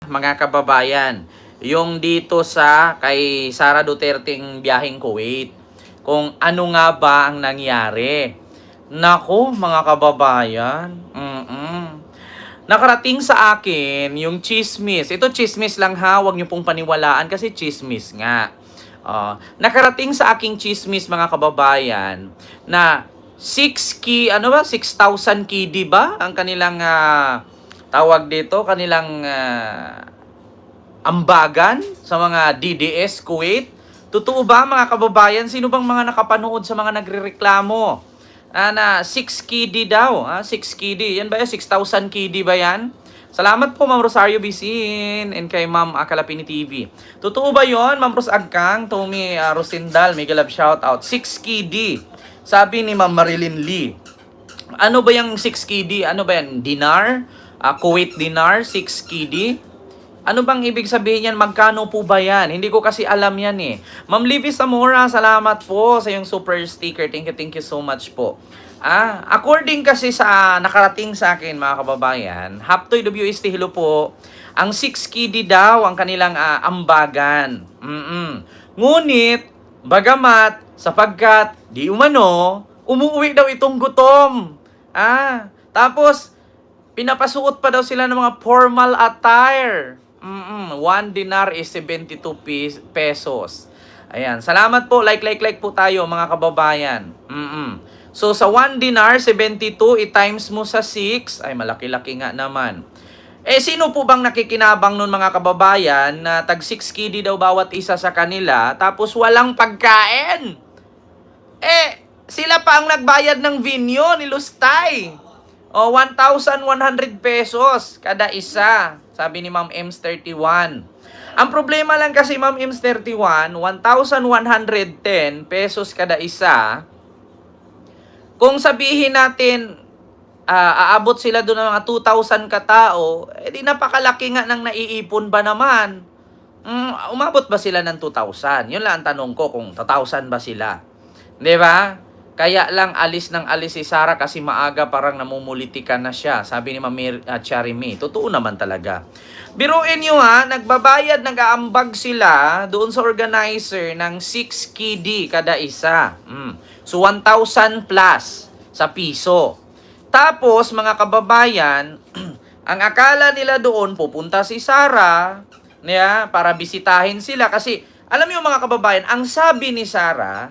mga kababayan. Yung dito sa kay Sara Duterteng biyaheng Kuwait. Kung ano nga ba ang nangyari. Nako, mga kababayan. Nakarating sa akin yung chismis. Ito chismis lang ha, huwag niyo pong paniwalaan kasi chismis nga. Nakarating sa aking chismis mga kababayan na 6,000 KD ba ang kanilang tawag dito, kanilang ambagan sa mga DDS Kuwait. Totoo ba mga kababayan? Sino bang mga nakapanood sa mga nagrereklamo? Na 6 KD daw. 6 KD. Yan ba yan? 6,000 KD ba yan? Salamat po Ma'am Rosario Bisin and kay Ma'am Akalapini TV. Totoo ba yon Ma'am Ros Agkang, Tommy Rosindal, mega love shout out. 6 KD. Sabi ni Ma'am Marilyn Lee. Ano ba yung 6 KD? Ano ba yan? Dinar? Kuwait dinar? 6 KD? Ano bang ibig sabihin yan? Magkano po ba yan? Hindi ko kasi alam yan eh. Ma'am Livy Zamora, salamat po sa yung super sticker. Thank you so much po. According kasi sa nakarating sa akin mga kababayan, Haptoy WST, hello po. Ang 6 KD daw ang kanilang ambagan. Ngunit, bagamat, sapagkat, di umano, umuwi daw itong gutom. Tapos, pinapasuot pa daw sila ng mga formal attire. 1 dinar is 72 pesos. Ayan. Salamat po. Like po tayo mga kababayan. So, sa 1 dinar, 72, i-times mo sa 6. Ay, malaki-laki nga naman. Sino po bang nakikinabang nun mga kababayan na tag 6 KD daw bawat isa sa kanila tapos walang pagkain? Sila pa ang nagbayad ng vinyo ni Lustay. 1,100 pesos kada isa. Sabi ni Ma'am Ems 31. Ang problema lang kasi Ma'am Ems 31, 1,110 pesos kada isa. Kung sabihin natin, aabot sila doon ng mga 2,000 katao, di napakalaki nga ng naiipon ba naman? Umabot ba sila ng 2,000? Yun lang ang tanong ko kung 2,000 ba sila. Di ba? Kaya lang alis si Sara kasi maaga parang namumulitikan na siya. Sabi ni Ma'am Charimi. Totoo naman talaga. Biruin nyo nagbabayad, nag-aambag sila doon sa organizer ng 6 KD kada isa. So 1,000 plus sa piso. Tapos mga kababayan, ang akala nila doon pupunta si Sara para bisitahin sila. Kasi alam niyo mga kababayan, ang sabi ni Sara,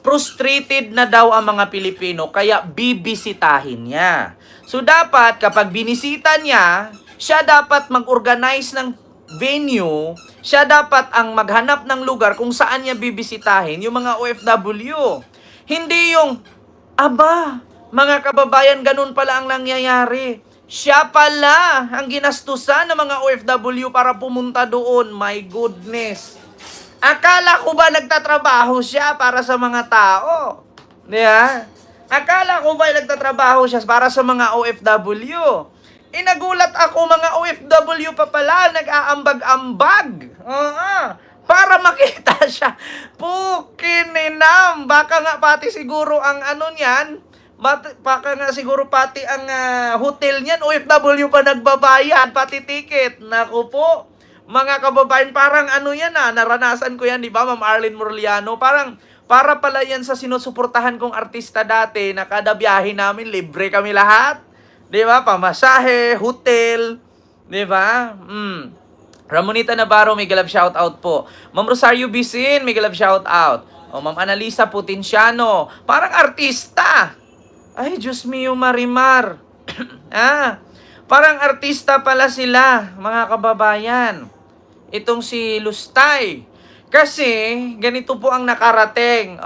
frustrated na daw ang mga Pilipino kaya bibisitahin niya. So dapat kapag binisita niya, siya dapat mag-organize ng venue, siya dapat ang maghanap ng lugar kung saan niya bibisitahin yung mga OFW. Hindi yung, mga kababayan, ganun pala ang nangyayari. Siya pala ang ginastusan ng mga OFW para pumunta doon. My goodness. Akala ko ba nagtatrabaho siya para sa mga tao? Diba? Akala ko ba nagtatrabaho siya para sa mga OFW? Nagulat ako, mga OFW pa pala, nag-aambag-ambag. Para makita siya. Pukininam. Baka nga pati siguro ang niyan, baka nga siguro pati ang hotel niyan, OFW pa nagbabayad, pati ticket. Naku po. Mga kababayan, parang yan naranasan ko yan, di ba, Ma'am Arlene Morliano? Para pala yan sa sinusuportahan kong artista dati, na kada biyahe namin, libre kami lahat. Di ba? Pamasahe, hotel, di ba? Ramonita Navarro, mega love shout out po. Ma'am Rosario Bisin, mega love shout out. Ma'am Analisa Putinciano, parang artista. Ay, Diyos mio, Marimar. Parang artista pala sila, mga kababayan. Itong si Lustay. Kasi, ganito po ang nakarating.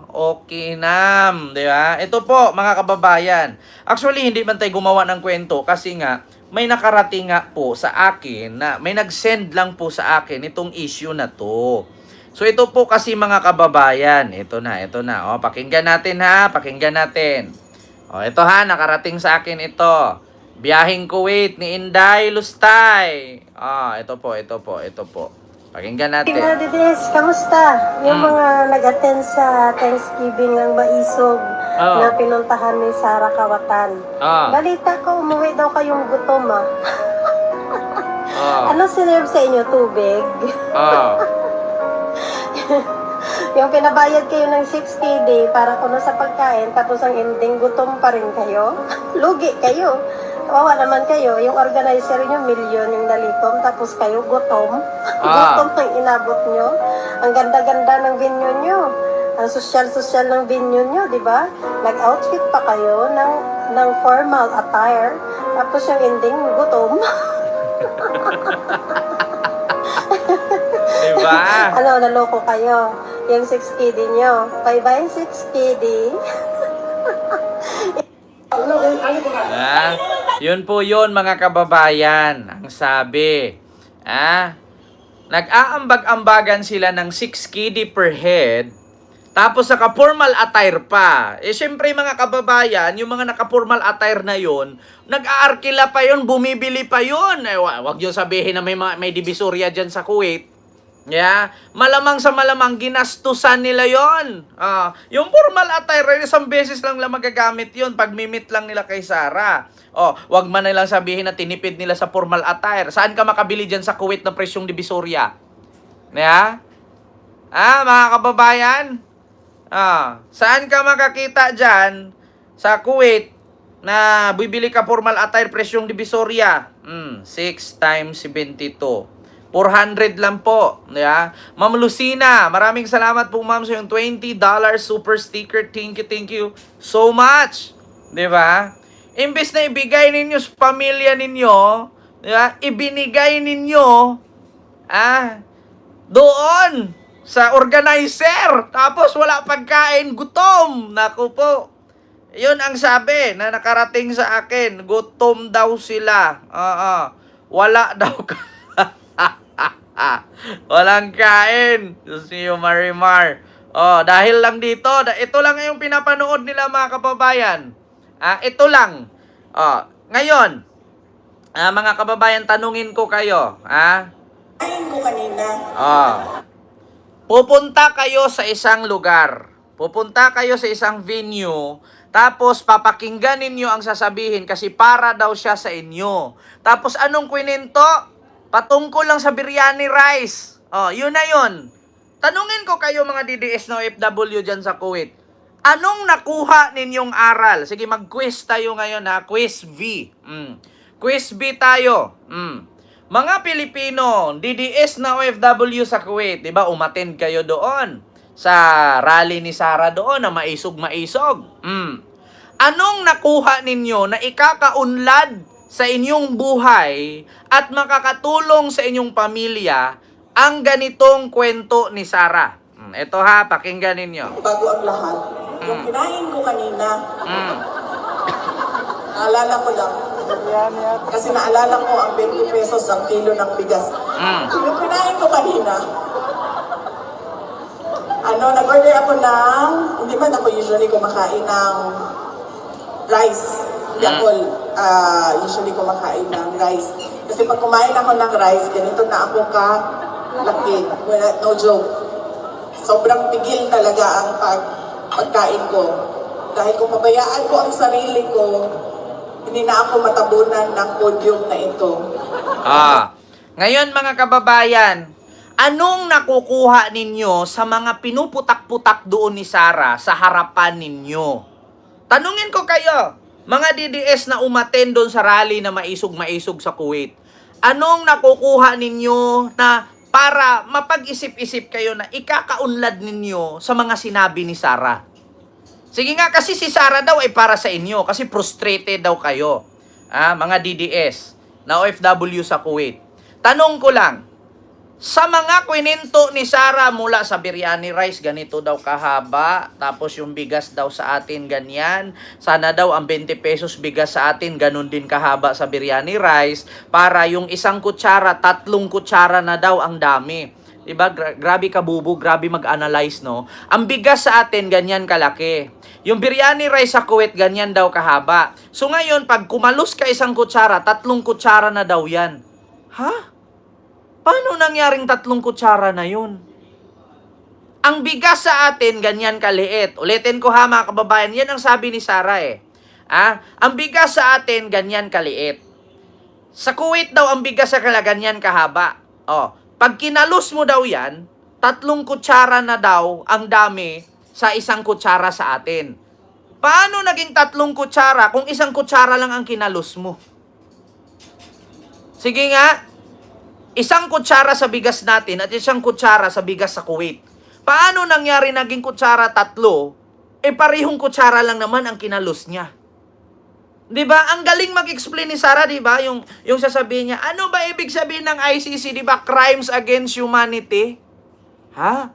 Okay nam. Di ba? Ito po, mga kababayan. Actually, hindi man tayo gumawa ng kwento kasi nga, may nakarating nga po sa akin na may nag-send lang po sa akin itong issue na to. So, ito po kasi mga kababayan. Ito na. Pakinggan natin pakinggan natin. Ito nakarating sa akin ito. Biyaheng Kuwait ni Inday Lustay. Ito po. Pakinggan natin. Dides, kamusta? Yung mga nag-attend sa Thanksgiving ng Maisog na pinuntahan ni Sara Kawatan. Balita ko, umuwi daw kayong gutom Oh. Ano sinerve sa inyo? Tubig? Oh. Yung pinabayad kayo ng 6KD para kuno sa pagkain, tapos ang ending gutom pa rin kayo? Lugi kayo. Kawawa naman kayo. Yung organizer nyo, milyon yung nalikom, tapos kayo gutom. Gutom ang inabot nyo. Ang ganda-ganda ng venue nyo. Ang social-social ng venue nyo, di ba? Nag-outfit pa kayo ng formal attire, tapos yung ending, gutom. Diba? Ano, naloko kayo. Yung 6KD nyo. Bye-bye, 6KD. Yun po yun mga kababayan. Ang sabi. Nag-aambag-ambagan sila ng 6KD per head. Tapos naka-formal attire pa. Syempre mga kababayan, yung mga naka-formal attire na yun, nag-aarkila pa yun, bumibili pa yun. Wag nyo sabihin na may divisoria dyan sa Kuwait. Yeah, malamang sa malamang ginastusan nila yon. Yung formal attire, isang beses lang magagamit yon pag mimit lang nila kay Sarah. Wag man nilang sabihin na tinipid nila sa formal attire. Saan ka makabili diyan sa Kuwait ng presyong Divisoria? Yeah? Mga kababayan? Saan ka makakita diyan sa Kuwait na bibili ka formal attire presyong Divisoria? 6 times 72. 400 lang po. Yeah? Ma'am Lucina, maraming salamat po ma'am sa yung $20 super sticker. Thank you so much. Diba? Imbes na ibigay ninyo sa pamilya ninyo, diba? Ibinigay ninyo doon sa organizer. Tapos wala pagkain, gutom. Naku po. Yun ang sabi na nakarating sa akin. Gutom daw sila. Wala daw walang kain. See you, Marimar. Dahil lang dito, ito lang yung pinapanood nila mga kababayan. Ito lang. Ngayon, mga kababayan, tanungin ko kayo. Ayun ko kanina. Pupunta kayo sa isang lugar. Pupunta kayo sa isang venue. Tapos papakinggan ninyo ang sasabihin kasi para daw siya sa inyo. Tapos anong kwento? Patungkol lang sa biryani rice. Yun na yun. Tanungin ko kayo mga DDS na OFW dyan sa Kuwait. Anong nakuha ninyong aral? Sige, mag-quiz tayo ngayon ha. Quiz V. Quiz V tayo. Mga Pilipino, DDS na OFW sa Kuwait, di ba? Umattend kayo doon sa rally ni Sarah doon na maisog-maisog. Anong nakuha ninyo na ikakaunlad sa inyong buhay at makakatulong sa inyong pamilya ang ganitong kwento ni Sarah? Ito ha, pakinggan ninyo. Bago ang lahat, yung kinain ko kanina, naalala ko lang. Kasi naalala ko ang 20 pesos ang kilo ng bigas. Yung kinain ko kanina, nag-order ako ng, hindi man ako usually kumakain ng rice. Hindi ako usually kumakain ng rice. Kasi pag kumain ako ng rice, ganito na ako ka-laki. No joke. Sobrang pigil talaga ang pagkain ko. Dahil kung pabayaan ko ang sarili ko, hindi na ako matabunan ng podium na ito. Ngayon mga kababayan, anong nakukuha ninyo sa mga pinuputak-putak doon ni Sarah sa harapan ninyo? Tanungin ko kayo, mga DDS na umattend doon sa rally na maisog-maisog sa Kuwait. Anong nakukuha ninyo na para mapag-isip-isip kayo na ikakaunlad ninyo sa mga sinabi ni Sarah? Sige nga, kasi si Sarah daw ay para sa inyo kasi frustrated daw kayo. Mga DDS na OFW sa Kuwait. Tanong ko lang, sa mga kwento ni Sarah mula sa biryani rice, ganito daw kahaba. Tapos yung bigas daw sa atin ganyan. Sana daw ang 20 pesos bigas sa atin, ganun din kahaba sa biryani rice. Para yung isang kutsara, 3 kutsara na daw ang dami. Diba? Grabe kabubo, grabe mag-analyze, no? Ang bigas sa atin, ganyan kalaki. Yung biryani rice sa Kuwait, ganyan daw kahaba. So ngayon, pag kumalus ka isang kutsara, 3 kutsara na daw yan. Paano nangyaring 3 kutsara na yun? Ang bigas sa atin, ganyan kaliit. Ulitin ko ha mga kababayan, yan ang sabi ni Sarah . Ang bigas sa atin, ganyan kaliit. Sa Kuwait daw, ang bigas sa kalaganyan kahaba. Oh, pag kinalos mo daw yan, 3 kutsara na daw ang dami sa 1 kutsara sa atin. Paano naging 3 kutsara kung 1 kutsara lang ang kinalos mo? Sige nga, 1 kutsara sa bigas natin at 1 kutsara sa bigas sa Kuwait. Paano nangyari naging kutsara 3? Parehong kutsara lang naman ang kinalos niya. 'Di ba? Ang galing mag-explain ni Sarah, 'di ba? Yung sasabihin niya, ano ba ibig sabihin ng ICC, 'di ba? Crimes against humanity. Ha?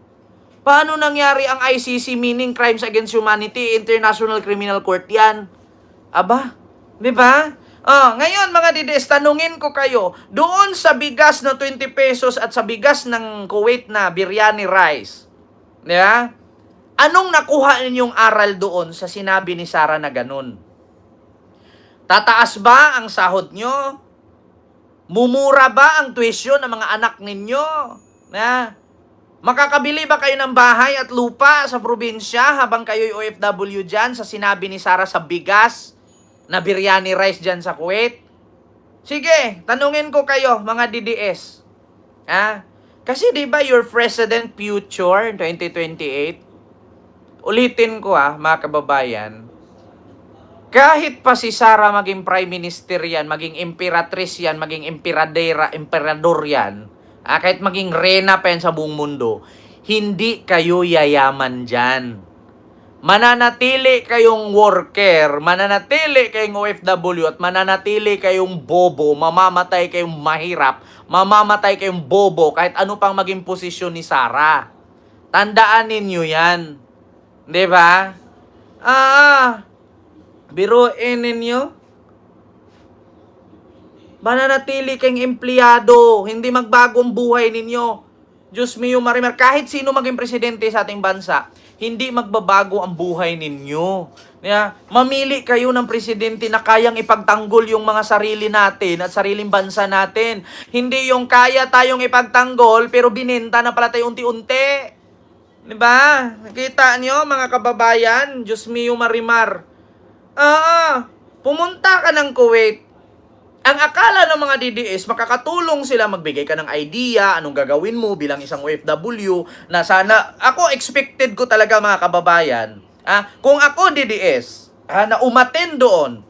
Paano nangyari ang ICC, meaning Crimes Against Humanity, International Criminal Court 'yan? Aba, 'di ba? Ngayon mga dides, tanungin ko kayo, doon sa bigas na 20 pesos at sa bigas ng Kuwait na biryani rice, 'di ba? Anong nakuha ninyong aral doon sa sinabi ni Sarah na ganun? Tataas ba ang sahod nyo? Mumura ba ang tuition ng mga anak ninyo? Na, makakabili ba kayo ng bahay at lupa sa probinsya habang kayo'y OFW dyan sa sinabi ni Sarah sa bigas na biryani rice dyan sa Kuwait? Sige, tanungin ko kayo mga DDS. Kasi di ba your president future 2028? Ulitin ko mga kababayan. Kahit pa si Sarah maging prime minister yan, maging imperatrice yan, maging emperador yan, kahit maging reyna pa yan sa buong mundo, hindi kayo yayaman dyan. Mananatili kayong worker, mananatili kayong OFW, at mananatili kayong bobo, mamamatay kayong mahirap, mamamatay kayong bobo, kahit ano pang maging posisyon ni Sarah. Tandaan ninyo yan. Di ba? Biruin ninyo. Mananatili kayong empleyado. Hindi magbago ang buhay ninyo. Diyos mio marimar. Kahit sino maging presidente sa ating bansa, hindi magbabago ang buhay ninyo. Mamili kayo ng presidente na kayang ipagtanggol yung mga sarili natin at sariling bansa natin. Hindi yung kaya tayong ipagtanggol pero binenta na pala tayo unti-unti. Diba? Nakita nyo mga kababayan? Diyos mio marimar. Pumunta ka ng Kuwait. Ang akala ng mga DDS, makakatulong sila, magbigay ka ng idea, anong gagawin mo bilang isang OFW, na sana, ako expected ko talaga mga kababayan, kung ako DDS, na umaten doon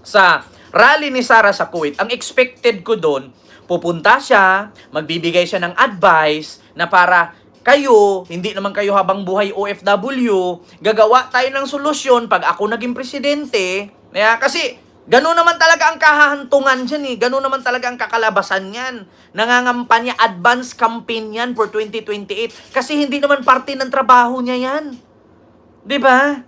sa rally ni Sarah sa Kuwait, ang expected ko doon, pupunta siya, magbibigay siya ng advice, na para kayo, hindi naman kayo habang buhay OFW, gagawa tayo ng solusyon pag ako naging presidente. Kasi gano'n naman talaga ang kahahantungan dyan Gano'n naman talaga ang kakalabasan yan. Nangangampanya advance campaign yan for 2028. Kasi hindi naman parte ng trabaho niya yan. Diba?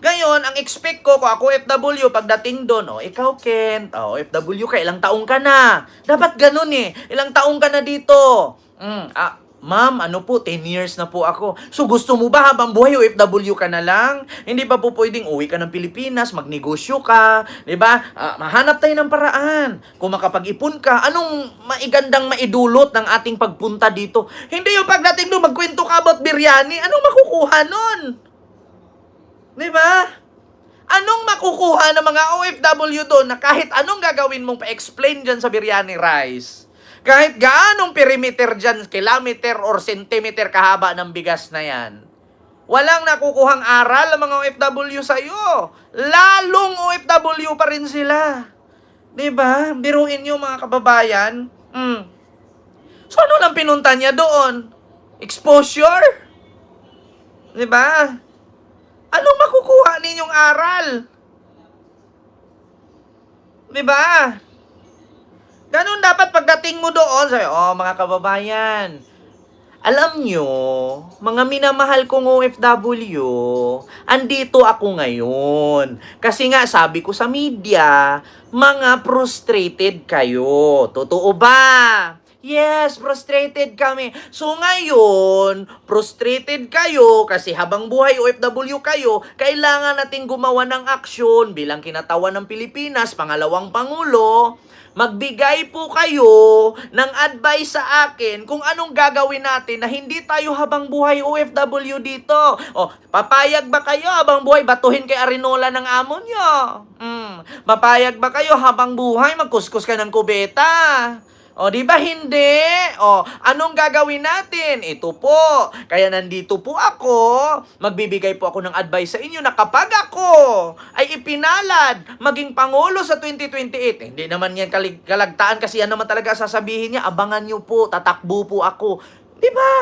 Ngayon, ang expect ko, kung ako OFW, pagdating doon, ikaw Kent, OFW ka, ilang taong ka na. Dapat ganun ilang taong ka na dito. Ma'am, 10 years na po ako. So gusto mo ba habang buhay OFW ka na lang? Hindi pa po pwedeng uwi ka ng Pilipinas, magnegosyo ka, 'di ba? Mahanap tayo ng paraan. Kung makapag-ipon ka, anong maigandang maidulot ng ating pagpunta dito? Hindi yung pagdating doon magkwento ka about biryani, anong makukuha nun? 'Di ba? Anong makukuha ng mga OFW doon na kahit anong gagawin mong pa-explain dyan sa biryani rice? Kahit gaanong perimeter dyan, kilometer or centimeter kahaba ng bigas na yan, walang nakukuhang aral ang mga OFW sa'yo. Lalong OFW pa rin sila. Diba? Biruin nyo mga kababayan. So ano lang pinunta niya doon? Exposure? Diba? Anong makukuha ninyong aral? Diba? Ganun dapat pagdating mo doon. Sabi, mga kababayan, alam nyo, mga minamahal kong OFW, andito ako ngayon. Kasi nga, sabi ko sa media, mga frustrated kayo. Totoo ba? Yes, frustrated kami. So ngayon, frustrated kayo kasi habang buhay OFW kayo, kailangan nating gumawa ng aksyon bilang kinatawan ng Pilipinas, pangalawang Pangulo. Magbigay po kayo ng advice sa akin kung anong gagawin natin na hindi tayo habang buhay OFW dito. Papayag ba kayo habang buhay batuhin kay Arinola ng amo nyo? Mapayag ba kayo habang buhay magkuskus ka ng kubeta? O, di ba hindi? O, anong gagawin natin? Ito po. Kaya nandito po ako. Magbibigay po ako ng advice sa inyo na kapag ako ay ipinalad maging Pangulo sa 2028, hindi naman yan kalagtaan kasi yan naman talaga sasabihin niya, abangan niyo po, tatakbo po ako. Di ba?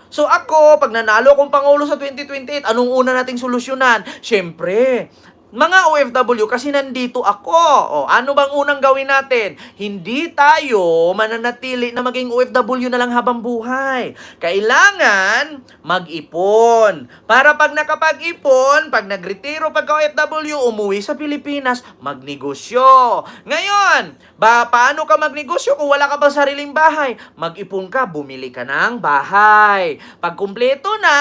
So ako, pag nanalo akong Pangulo sa 2028, anong una nating solusyonan? Siyempre, mga OFW, kasi nandito ako. O, ano bang unang gawin natin? Hindi tayo mananatili na maging OFW na lang habang buhay. Kailangan mag-ipon. Para pag nakapag-ipon, pag nagretiro pagka OFW, umuwi sa Pilipinas, magnegosyo. Ngayon, paano ka magnegosyo kung wala ka bang sariling bahay? Mag-ipon ka, bumili ka ng bahay. Pag kumpleto na,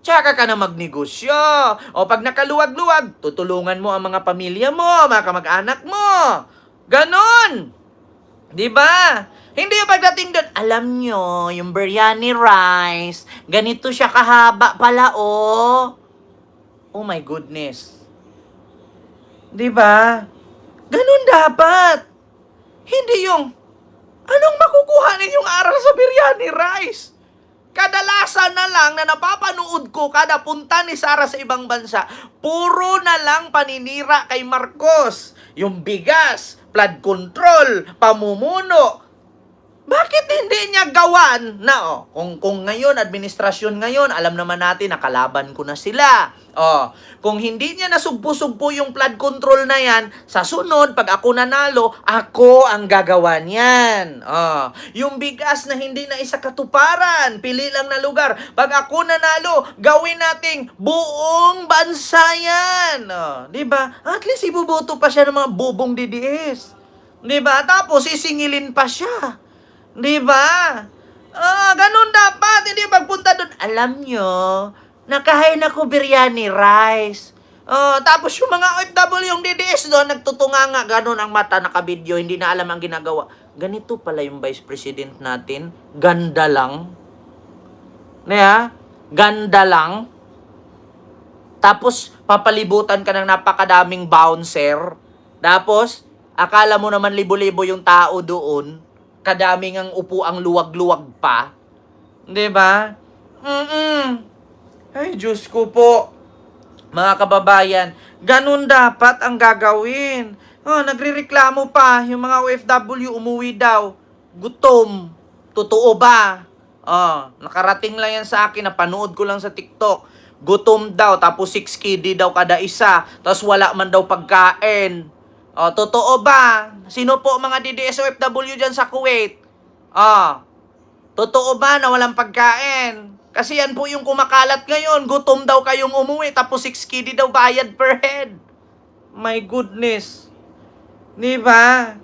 tsaka ka na magnegosyo. O pag nakaluwag-luwag, tutulungan mo ang mga pamilya mo, mga kamag-anak mo. Ganon. Di ba? Hindi yung pagdating doon, alam nyo, yung biryani rice, ganito siya kahaba pala, oh. Oh my goodness. Di ba? Ganon dapat. Hindi yung, anong makukuha ninyong aral sa biryani rice? Kadalasan na lang na napapanood ko kada punta ni Sara sa ibang bansa, puro na lang paninira kay Marcos. Yung bigas, flood control, pamumuno. Bakit hindi niya gawan na, kung ngayon, administrasyon ngayon, alam naman natin, nakalaban ko na sila. Kung hindi niya nasugpo-sugpo yung flood control na yan, sa sunod, pag ako nanalo, ako ang gagawa niyan. Yung bigas na hindi na isa katuparan, pili lang na lugar. Pag ako nanalo, gawin nating buong bansa yan. Diba? At least ibuboto pa siya ng mga bubong DDS. Diba? Tapos isingilin pa siya. Di ba? Ganun dapat. Hindi pagpunta doon. Alam nyo, nakahain ako biryani rice. Tapos yung mga OFW, yung DDS doon, nagtutunga nga, ganun ang mata, nakabidyo, hindi na alam ang ginagawa. Ganito pala yung Vice President natin. Ganda lang. Ganda lang. Tapos, papalibutan ka ng napakadaming bouncer. Tapos, akala mo naman libo-libo yung tao doon. Kadaming ang upo ang luwag-luwag pa. Di ba? Ay, Diyos ko po. Mga kababayan, ganun dapat ang gagawin. Nagrereklamo pa. Yung mga OFW umuwi daw. Gutom. Totoo ba? Nakarating lang yan sa akin. Napanood ko lang sa TikTok. Gutom daw. Tapos 6 KD daw kada isa. Tapos wala man daw pagkain. Totoo ba? Sino po mga DDS OFW dyan sa Kuwait? Totoo ba na walang pagkain? Kasi yan po yung kumakalat ngayon. Gutom daw kayong umuwi, tapos 6 KD daw bayad per head. My goodness. Di ba?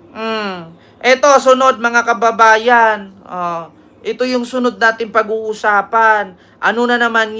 Ito, sunod mga kababayan. Ito yung sunod natin pag-uusapan. Ano na naman yan?